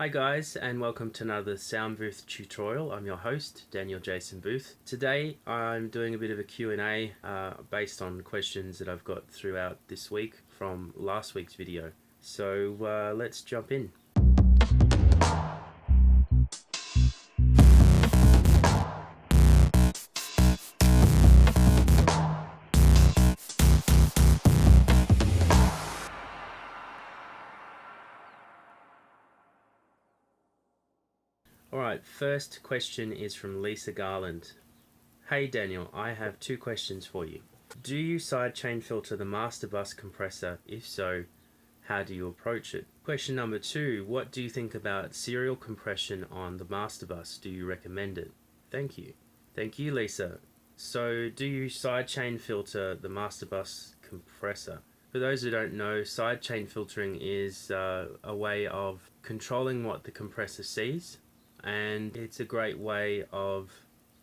Hi guys, and welcome to another sound booth tutorial. I'm your host, Daniel Jason Booth. Today I'm doing a bit of a Q&A based on questions that I've got throughout this week from last week's video. So let's jump in. Alright, first question is from Lisa Garland. Hey Daniel, I have two questions for you. Do you sidechain filter the master bus compressor? If so, how do you approach it? Question number two, what do you think about serial compression on the master bus? Do you recommend it? Thank you. Thank you, Lisa. So, do you sidechain filter the master bus compressor? For those who don't know, sidechain filtering is a way of controlling what the compressor sees, and it's a great way of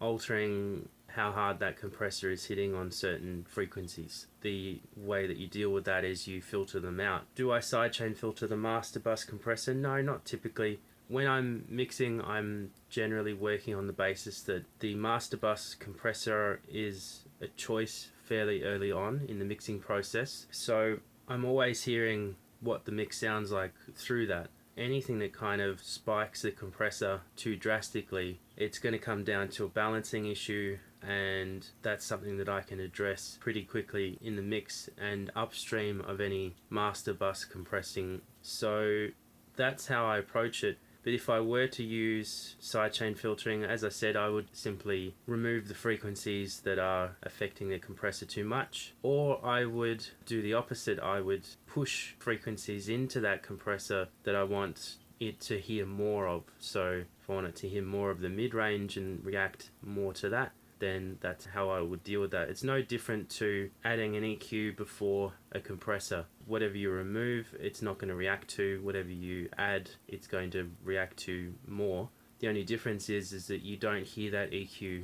altering how hard that compressor is hitting on certain frequencies. The way that you deal with that is you filter them out. Do I sidechain filter the master bus compressor? No, not typically. When I'm mixing, I'm generally working on the basis that the master bus compressor is a choice fairly early on in the mixing process. So I'm always hearing what the mix sounds like through that. Anything that kind of spikes the compressor too drastically, it's going to come down to a balancing issue, and that's something that I can address pretty quickly in the mix and upstream of any master bus compressing. So that's how I approach it. But if I were to use sidechain filtering, as I said, I would simply remove the frequencies that are affecting the compressor too much, or I would do the opposite. I would push frequencies into that compressor that I want it to hear more of. So if I want it to hear more of the mid-range and react more to that, then that's how I would deal with that. It's no different to adding an EQ before a compressor. Whatever you remove, it's not going to react to. Whatever you add, it's going to react to more. The only difference is that you don't hear that EQ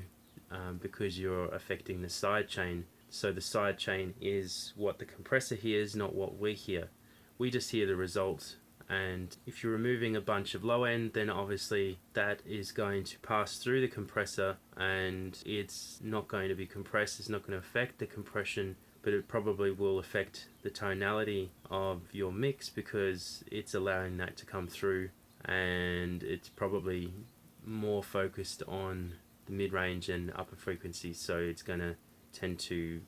because you're affecting the sidechain. So the sidechain is what the compressor hears, not what we hear. We just hear the result. And if you're removing a bunch of low end, then obviously that is going to pass through the compressor and it's not going to be compressed. It's not going to affect the compression, but it probably will affect the tonality of your mix because it's allowing that to come through, and it's probably more focused on the mid-range and upper frequencies, so it's going to tend to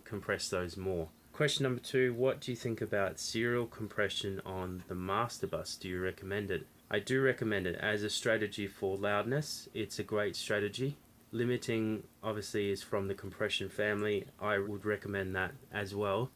compress those more. Question number two, what do you think about serial compression on the master bus? Do you recommend it? I do recommend it as a strategy for loudness. It's a great strategy. Limiting obviously is from the compression family. I would recommend that as well.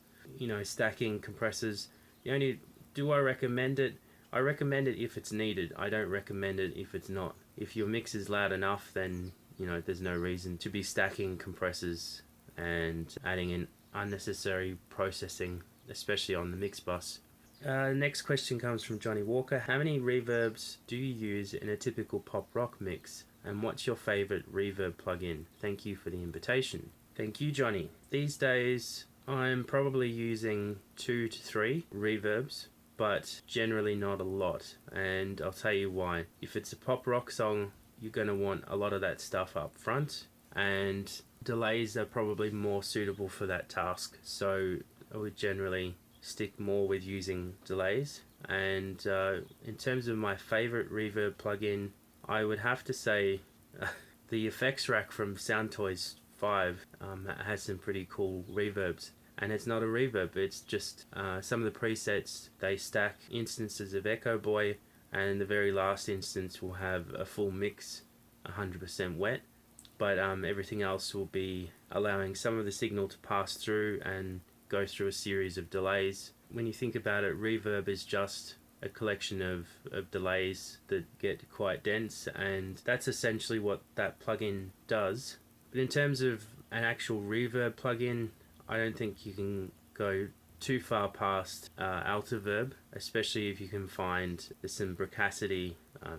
Stacking compressors. Do I recommend it? I recommend it if it's needed. I don't recommend it if it's not. If your mix is loud enough, then there's no reason to be stacking compressors and adding in unnecessary processing, especially on the mix bus. Next question comes from Johnny Walker. How many reverbs do you use in a typical pop rock mix, and what's your favorite reverb plugin? Thank you for the invitation. Thank you, Johnny. These days I'm probably using 2 to 3 reverbs, but generally not a lot, and I'll tell you why. If it's a pop rock song, you're going to want a lot of that stuff up front, and delays are probably more suitable for that task, so I would generally stick more with using delays. And in terms of my favorite reverb plugin, I would have to say the effects rack from Soundtoys 5 has some pretty cool reverbs. And it's not a reverb, it's just some of the presets. They stack instances of Echo Boy, and the very last instance will have a full mix, 100% wet. But everything else will be allowing some of the signal to pass through and go through a series of delays. When you think about it, reverb is just a collection of delays that get quite dense, and that's essentially what that plugin does. But in terms of an actual reverb plugin, I don't think you can go too far past Altiverb, especially if you can find some Bricacity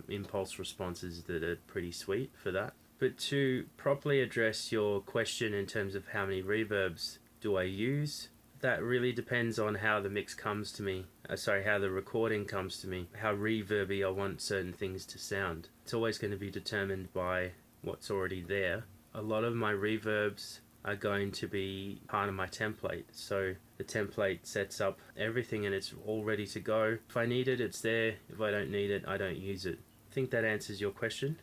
impulse responses that are pretty sweet for that. But to properly address your question in terms of how many reverbs do I use, That really depends on how the mix comes to me. How the recording comes to me. How reverby I want certain things to sound. It's always going to be determined by what's already there. A lot of my reverbs are going to be part of my template. So the template sets up everything and it's all ready to go. If I need it, it's there. If I don't need it, I don't use it. I think that answers your question.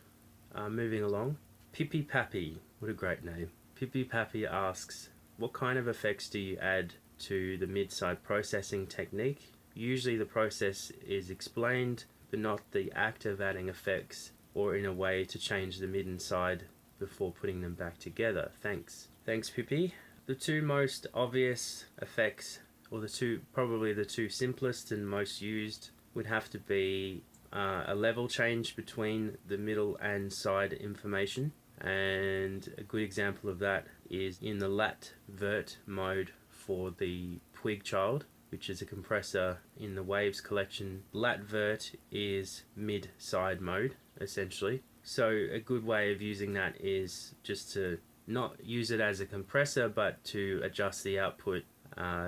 Moving along. Pippy Pappy, what a great name. Pippy Pappy asks, what kind of effects do you add to the mid-side processing technique? Usually the process is explained, but not the act of adding effects or in a way to change the mid and side before putting them back together. Thanks. Thanks, Pippi. The two most obvious effects, or probably the two simplest and most used, would have to be a level change between the middle and side information. And a good example of that is in the lat vert mode for the Puig Child, which is a compressor in the Waves collection. Lat vert is mid-side mode, essentially. So a good way of using that is just to not use it as a compressor, but to adjust the output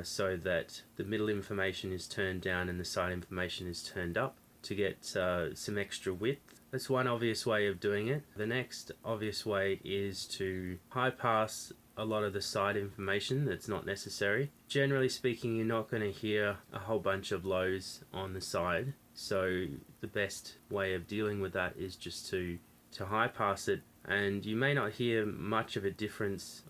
so that the middle information is turned down and the side information is turned up to get some extra width. That's one obvious way of doing it. The next obvious way is to high pass a lot of the side information that's not necessary. Generally speaking, you're not going to hear a whole bunch of lows on the side. So the best way of dealing with that is just to high pass it, and you may not hear much of a difference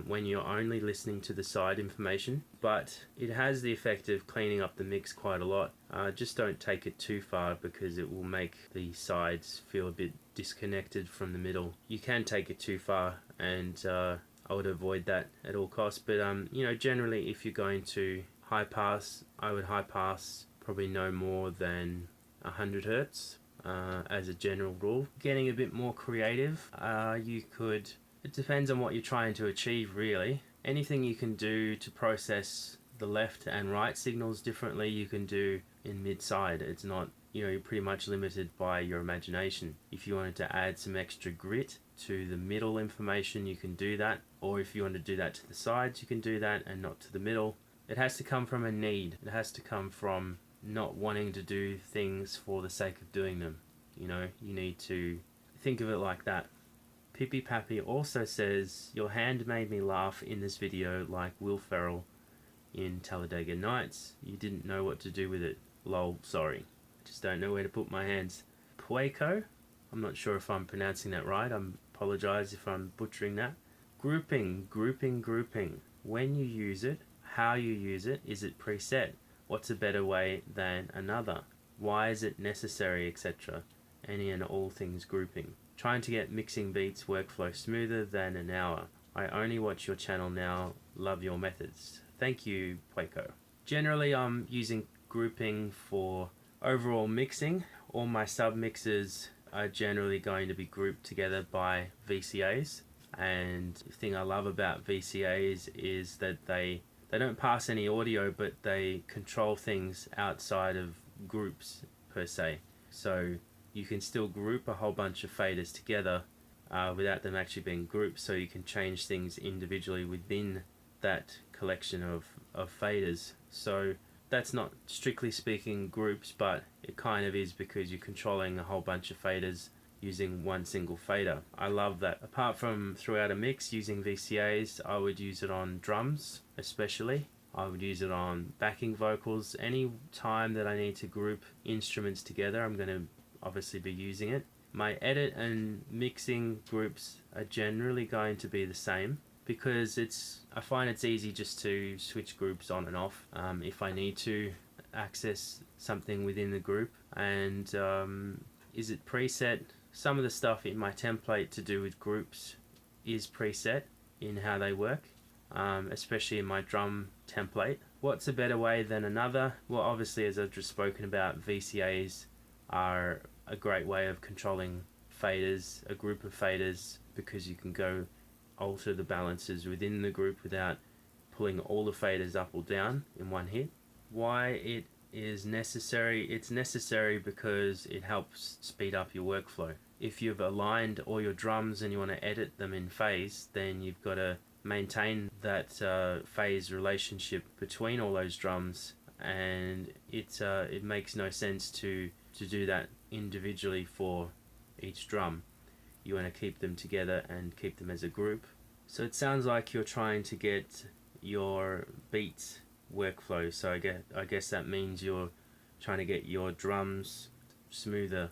when you're only listening to the side information, but it has the effect of cleaning up the mix quite a lot. Just don't take it too far because it will make the sides feel a bit disconnected from the middle. You can take it too far, and I would avoid that at all costs, but generally if you're going to high pass, I would high pass probably no more than 100 Hertz. As a general rule. Getting a bit more creative, it depends on what you're trying to achieve really. Anything you can do to process the left and right signals differently you can do in mid-side. It's not, you're pretty much limited by your imagination. If you wanted to add some extra grit to the middle information, you can do that, or if you want to do that to the sides, you can do that, and not to the middle. It has to come from a need. It has to come from not wanting to do things for the sake of doing them. You need to think of it like that. Pippy Pappy also says, your hand made me laugh in this video like Will Ferrell in Talladega Nights. You didn't know what to do with it. Lol, sorry. I just don't know where to put my hands. Pueco? I'm not sure if I'm pronouncing that right. I apologize if I'm butchering that. Grouping. When you use it, how you use it, is it preset? What's a better way than another? Why is it necessary, etc.? Any and all things grouping. Trying to get mixing beats workflow smoother than an hour. I only watch your channel now. Love your methods. Thank you, Pueco. Generally, I'm using grouping for overall mixing. All my sub-mixes are generally going to be grouped together by VCAs. And the thing I love about VCAs is that they don't pass any audio, but they control things outside of groups per se. So you can still group a whole bunch of faders together without them actually being grouped, so you can change things individually within that collection of faders. So that's not strictly speaking groups, but it kind of is, because you're controlling a whole bunch of faders using one single fader. I love that. Apart from throughout a mix using VCAs, I would use it on drums especially. I would use it on backing vocals. Any time that I need to group instruments together, I'm going to obviously be using it. My edit and mixing groups are generally going to be the same, because I find it's easy just to switch groups on and off if I need to access something within the group. And is it preset? Some of the stuff in my template to do with groups is preset in how they work, especially in my drum template. What's a better way than another? Well, obviously, as I've just spoken about, VCAs are a great way of controlling faders, a group of faders, because you can go alter the balances within the group without pulling all the faders up or down in one hit. Why it is necessary? It's necessary because it helps speed up your workflow. If you've aligned all your drums and you want to edit them in phase, then you've got to maintain that phase relationship between all those drums, and it makes no sense to do that individually for each drum. You want to keep them together and keep them as a group. So it sounds like you're trying to get your beats workflow. So I guess that means you're trying to get your drums smoother.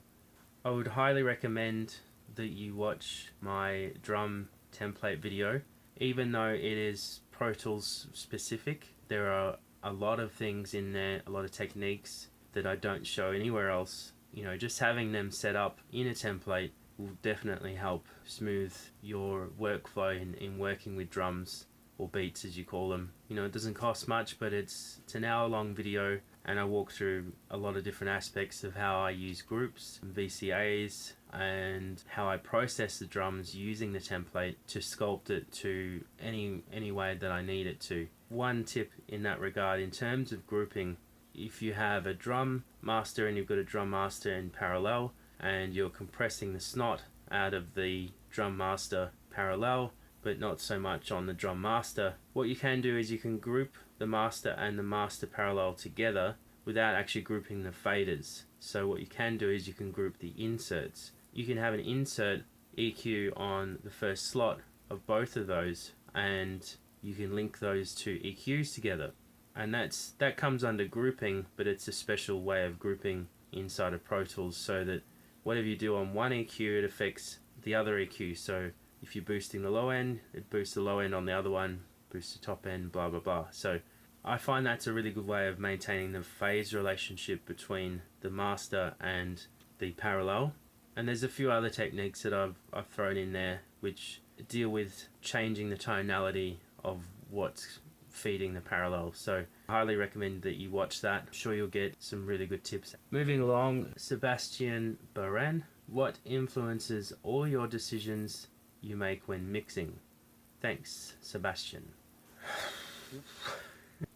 I would highly recommend that you watch my drum template video. Even though it is Pro Tools specific, there are a lot of things in there, a lot of techniques that I don't show anywhere else. Just having them set up in a template will definitely help smooth your workflow in working with drums, or beats as you call them. It doesn't cost much, but it's an hour-long video, and I walk through a lot of different aspects of how I use groups and VCAs, and how I process the drums using the template to sculpt it to any way that I need it to. One tip in that regard, in terms of grouping, if you have a drum master and you've got a drum master in parallel, and you're compressing the snot out of the drum master parallel, but not so much on the drum master, what you can do is you can group the master and the master parallel together without actually grouping the faders. So what you can do is you can group the inserts. You can have an insert EQ on the first slot of both of those, and you can link those two EQs together. And that comes under grouping, but it's a special way of grouping inside of Pro Tools, so that whatever you do on one EQ, it affects the other EQ. So if you're boosting the low end, it boosts the low end on the other one, boosts the top end, blah blah blah. So I find that's a really good way of maintaining the phase relationship between the master and the parallel. And there's a few other techniques that I've thrown in there which deal with changing the tonality of what's feeding the parallel. So I highly recommend that you watch that. I'm sure you'll get some really good tips. Moving along, Sebastian Baran, what influences all your decisions you make when mixing? Thanks, Sebastian.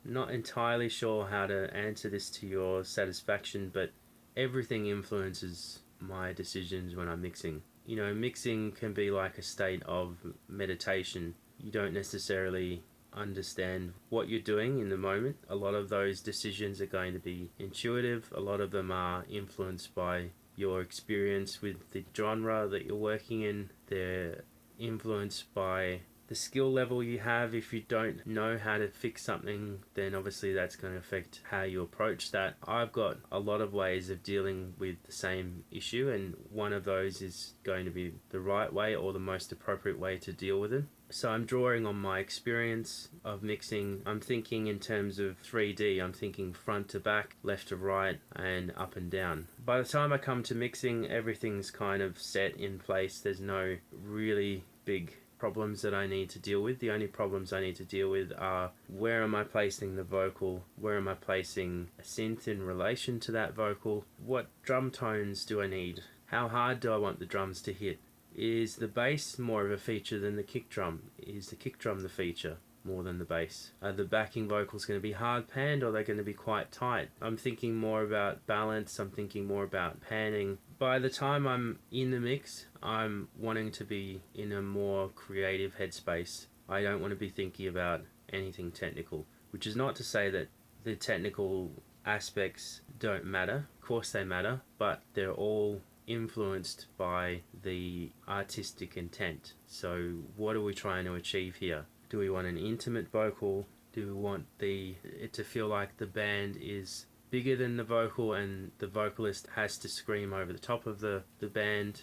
Not entirely sure how to answer this to your satisfaction, but everything influences my decisions when I'm mixing. Mixing can be like a state of meditation. You don't necessarily understand what you're doing in the moment. A lot of those decisions are going to be intuitive. A lot of them are influenced by your experience with the genre that you're working in. They're influenced by the skill level you have. If you don't know how to fix something, then obviously that's going to affect how you approach that. I've got a lot of ways of dealing with the same issue, and one of those is going to be the right way or the most appropriate way to deal with it. So I'm drawing on my experience of mixing. I'm thinking in terms of 3D. I'm thinking front to back, left to right, and up and down. By the time I come to mixing, everything's kind of set in place. There's no really big problems that I need to deal with. The only problems I need to deal with are, where am I placing the vocal? Where am I placing a synth in relation to that vocal? What drum tones do I need? How hard do I want the drums to hit? Is the bass more of a feature than the kick drum? Is the kick drum the feature more than the bass? Are the backing vocals going to be hard panned, or are they going to be quite tight? I'm thinking more about balance. I'm thinking more about panning. By the time I'm in the mix, I'm wanting to be in a more creative headspace. I don't want to be thinking about anything technical, which is not to say that the technical aspects don't matter. Of course they matter, but they're all influenced by the artistic intent. So what are we trying to achieve here? Do we want an intimate vocal? Do we want it to feel like the band is bigger than the vocal and the vocalist has to scream over the top of the band?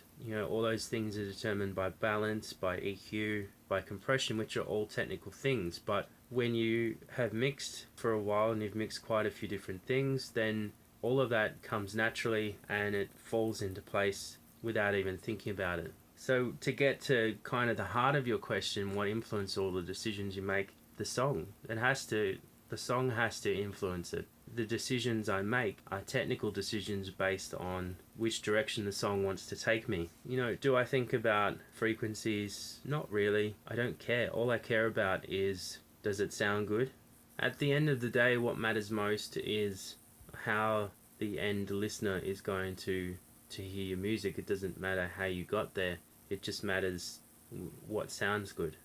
All those things are determined by balance, by EQ, by compression, which are all technical things. But when you have mixed for a while and you've mixed quite a few different things, then all of that comes naturally and it falls into place without even thinking about it. So to get to kind of the heart of your question, what influences all the decisions you make? The song. The song has to influence it. The decisions I make are technical decisions based on which direction the song wants to take me. Do I think about frequencies? Not really. I don't care. All I care about is, does it sound good? At the end of the day, what matters most is how the end listener is going to hear your music. It doesn't matter how you got there. It just matters what sounds good.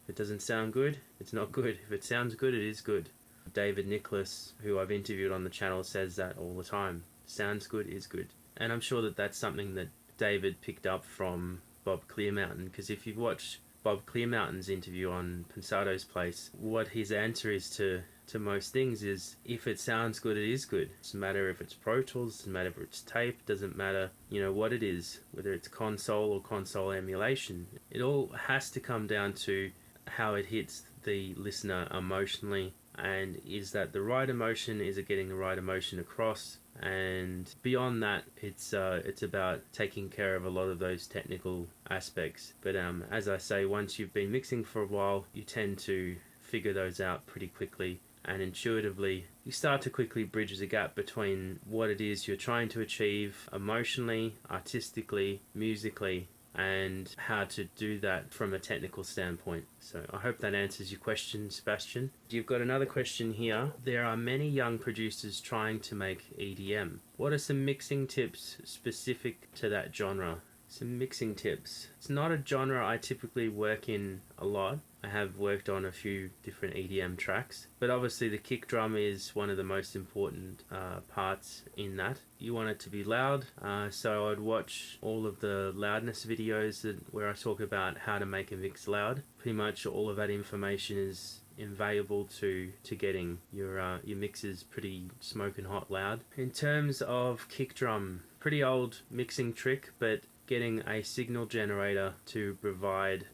If it doesn't sound good, it's not good. If it sounds good, it is good. David Nicholas, who I've interviewed on the channel, says that all the time. Sounds good is good. And I'm sure that that's something that David picked up from Bob Clearmountain, because if you've watched Bob Clearmountain's interview on Pensado's Place, what his answer is to most things is, if it sounds good, it is good. It doesn't matter if it's Pro Tools, doesn't matter if it's tape, doesn't matter, you know, what it is, whether it's console or console emulation. It all has to come down to how it hits the listener emotionally, and is that the right emotion, is it getting the right emotion across? And beyond that, it's about taking care of a lot of those technical aspects. But as I say, once you've been mixing for a while, you tend to figure those out pretty quickly, and intuitively you start to quickly bridge the gap between what it is you're trying to achieve emotionally, artistically, musically, and how to do that from a technical standpoint. So I hope that answers your question, Sebastian. You've got another question here. There are many young producers trying to make EDM. What are some mixing tips specific to that genre? Some mixing tips. It's not a genre I typically work in a lot. I have worked on a few different EDM tracks, but obviously the kick drum is one of the most important parts in that. You want it to be loud, so I'd watch all of the loudness videos where I talk about how to make a mix loud. Pretty much all of that information is invaluable to getting your mixes pretty smoking hot loud. In terms of kick drum, pretty old mixing trick, but getting a signal generator to provide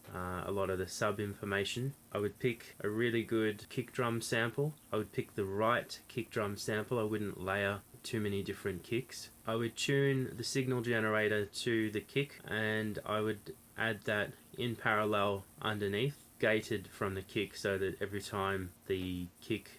a lot of the sub information. I would pick a really good kick drum sample. I would pick the right kick drum sample. I wouldn't layer too many different kicks. I would tune the signal generator to the kick, and I would add that in parallel underneath, gated from the kick, so that every time the kick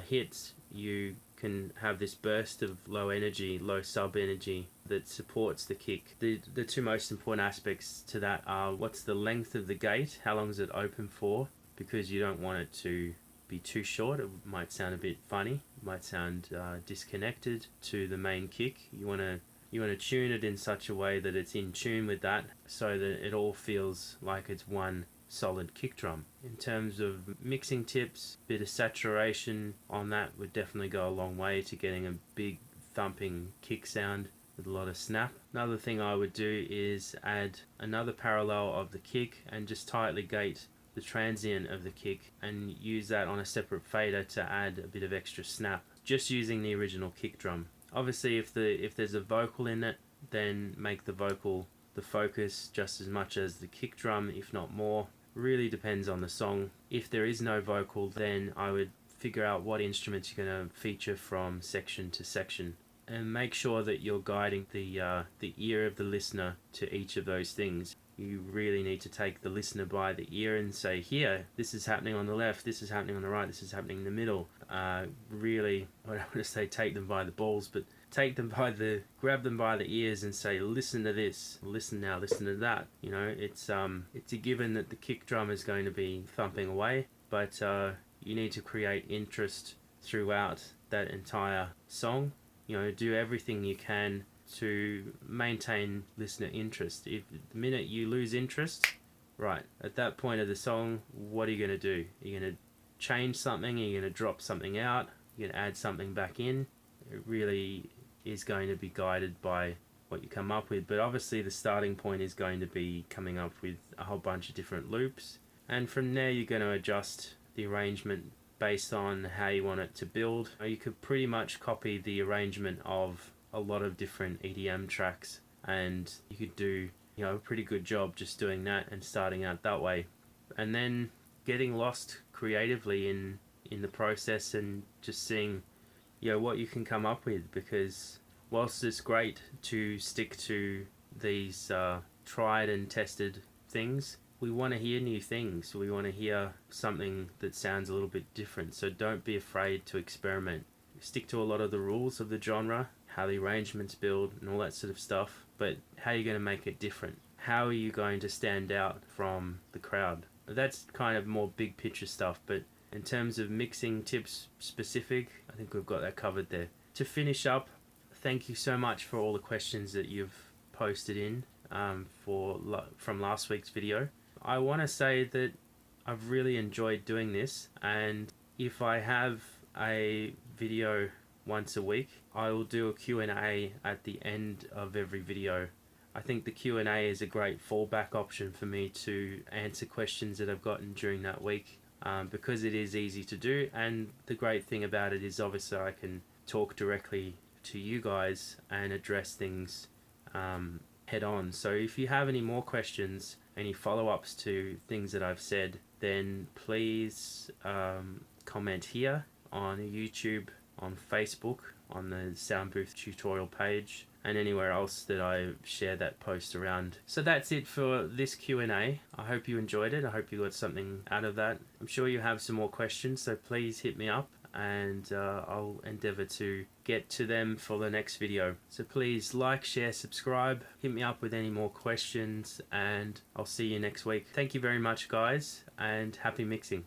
hits, you can have this burst of low energy, low sub energy that supports the kick. The two most important aspects to that are, what's the length of the gate, how long is it open for, because you don't want it to be too short. It might sound a bit funny, it might sound disconnected to the main kick. You want to tune it in such a way that it's in tune with that, so that it all feels like it's one solid kick drum. In terms of mixing tips, a bit of saturation on that would definitely go a long way to getting a big thumping kick sound with a lot of snap. Another thing I would do is add another parallel of the kick and just tightly gate the transient of the kick, and use that on a separate fader to add a bit of extra snap, just using the original kick drum. Obviously if there's a vocal in it, then make the vocal the focus just as much as the kick drum, if not more. Really depends on the song. If there is no vocal, then I would figure out what instruments you're going to feature from section to section, and make sure that you're guiding the ear of the listener to each of those things. You really need to take the listener by the ear and say, here, this is happening on the left, this is happening on the right, this is happening in the middle. Really, I don't want to say take them by the balls, but grab them by the ears and say, listen to this, listen now, listen to that. You know, it's a given that the kick drum is going to be thumping away, but you need to create interest throughout that entire song. You know, do everything you can to maintain listener interest. If the minute you lose interest, right, at that point of the song, what are you going to do? Are you going to change something? Are you going to drop something out? Are you going to add something back in? It really is going to be guided by what you come up with, but obviously the starting point is going to be coming up with a whole bunch of different loops, and from there you're going to adjust the arrangement based on how you want it to build. You could pretty much copy the arrangement of a lot of different EDM tracks, and you could do, you know, a pretty good job just doing that and starting out that way, and then getting lost creatively in the process, and just seeing, you know, what you can come up with. Because whilst it's great to stick to these tried and tested things, we want to hear new things. We want to hear something that sounds a little bit different, so don't be afraid to experiment. Stick to a lot of the rules of the genre, how the arrangements build and all that sort of stuff, but how are you going to make it different? How are you going to stand out from the crowd? That's kind of more big picture stuff, but in terms of mixing tips specific, I think we've got that covered there. To finish up, thank you so much for all the questions that you've posted in from last week's video. I want to say that I've really enjoyed doing this, and if I have a video once a week, I will do a Q&A at the end of every video. I think the Q&A is a great fallback option for me to answer questions that I've gotten during that week, because it is easy to do, and the great thing about it is obviously I can talk directly to you guys and address things head on. So if you have any more questions, any follow-ups to things that I've said, then please comment here on YouTube, on Facebook, on the Sound Booth tutorial page, and anywhere else that I share that post around. So that's it for this Q&A. I hope you enjoyed it. I hope you got something out of that. I'm sure you have some more questions, so please hit me up, and I'll endeavor to get to them for the next video. So please like, share, subscribe, hit me up with any more questions, and I'll see you next week. Thank you very much, guys, and happy mixing.